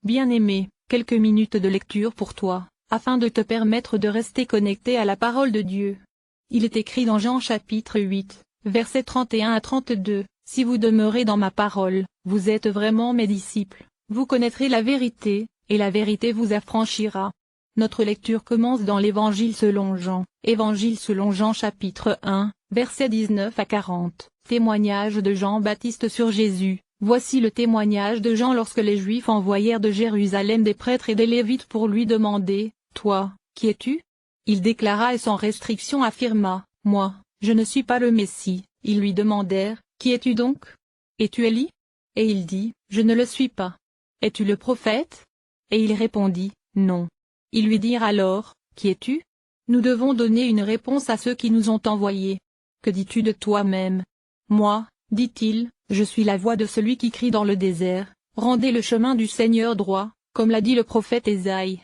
Bien-aimé, quelques minutes de lecture pour toi, afin de te permettre de rester connecté à la parole de Dieu. Il est écrit dans Jean chapitre 8, versets 31 à 32, « Si vous demeurez dans ma parole, vous êtes vraiment mes disciples, vous connaîtrez la vérité, et la vérité vous affranchira. » Notre lecture commence dans l'Évangile selon Jean chapitre 1, versets 19 à 40, témoignage de Jean-Baptiste sur Jésus. Voici le témoignage de Jean lorsque les Juifs envoyèrent de Jérusalem des prêtres et des Lévites pour lui demander, « Toi, qui es-tu » Il déclara et sans restriction affirma, « Moi, je ne suis pas le Messie. » Ils lui demandèrent, « Qui es-tu donc ? Es-tu Élie » Et il dit, « Je ne le suis pas. » « Es-tu le prophète » Et il répondit, « Non. » Ils lui dirent alors, « Qui es-tu ? Nous devons donner une réponse à ceux qui nous ont envoyés. Que dis-tu de toi-même ? Moi, dit-il, je suis la voix de celui qui crie dans le désert, rendez le chemin du Seigneur droit, comme l'a dit le prophète Ésaïe. »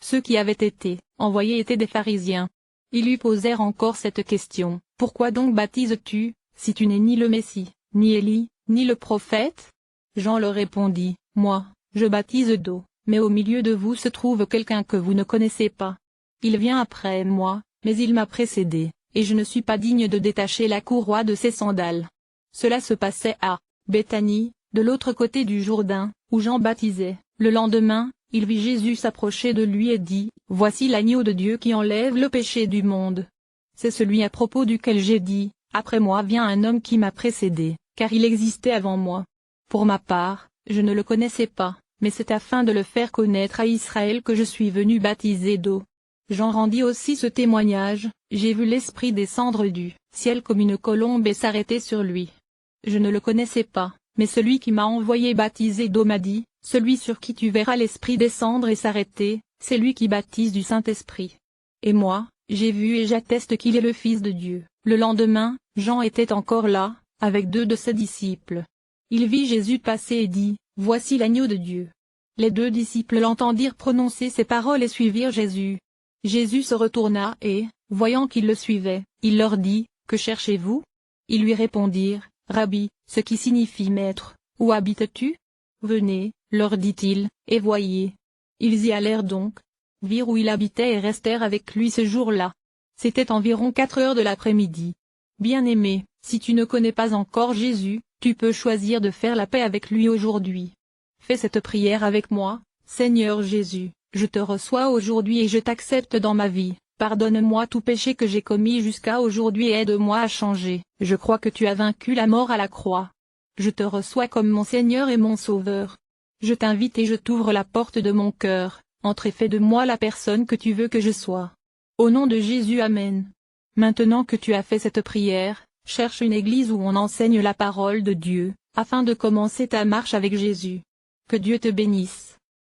Ceux qui avaient été envoyés étaient des pharisiens. Ils lui posèrent encore cette question, « Pourquoi donc baptises-tu, si tu n'es ni le Messie, ni Élie, ni le prophète ?» Jean leur répondit, « Moi, je baptise d'eau, mais au milieu de vous se trouve quelqu'un que vous ne connaissez pas. Il vient après moi, mais il m'a précédé, et je ne suis pas digne de détacher la courroie de ses sandales. » Cela se passait à Béthanie, de l'autre côté du Jourdain, où Jean baptisait. Le lendemain, il vit Jésus s'approcher de lui et dit, « Voici l'agneau de Dieu qui enlève le péché du monde. C'est celui à propos duquel j'ai dit, après moi vient un homme qui m'a précédé, car il existait avant moi. Pour ma part, je ne le connaissais pas, mais c'est afin de le faire connaître à Israël que je suis venu baptiser d'eau. » Jean rendit aussi ce témoignage, « J'ai vu l'Esprit descendre du ciel comme une colombe et s'arrêter sur lui. Je ne le connaissais pas, mais celui qui m'a envoyé baptiser d'eau m'a dit, « Celui sur qui tu verras l'Esprit descendre et s'arrêter, c'est lui qui baptise du Saint-Esprit. » Et moi, j'ai vu et j'atteste qu'il est le Fils de Dieu. Le lendemain, Jean était encore là, avec 2 de ses disciples. Il vit Jésus passer et dit, « Voici l'agneau de Dieu. » Les 2 disciples l'entendirent prononcer ces paroles et suivirent Jésus. Jésus se retourna et, voyant qu'ils le suivaient, il leur dit, « Que cherchez-vous » Ils lui répondirent, « Rabbi, ce qui signifie maître, où habites-tu » ? Venez, leur dit-il, et voyez. Ils y allèrent donc, virent où il habitait et restèrent avec lui ce jour-là. C'était environ 4 heures de l'après-midi. Bien-aimé, si tu ne connais pas encore Jésus, tu peux choisir de faire la paix avec lui aujourd'hui. Fais cette prière avec moi, « Seigneur Jésus, je te reçois aujourd'hui et je t'accepte dans ma vie. Pardonne-moi tout péché que j'ai commis jusqu'à aujourd'hui et aide-moi à changer. Je crois que tu as vaincu la mort à la croix. Je te reçois comme mon Seigneur et mon Sauveur. Je t'invite et je t'ouvre la porte de mon cœur, entre et fais de moi la personne que tu veux que je sois. Au nom de Jésus, Amen. » Maintenant que tu as fait cette prière, cherche une église où on enseigne la parole de Dieu, afin de commencer ta marche avec Jésus. Que Dieu te bénisse.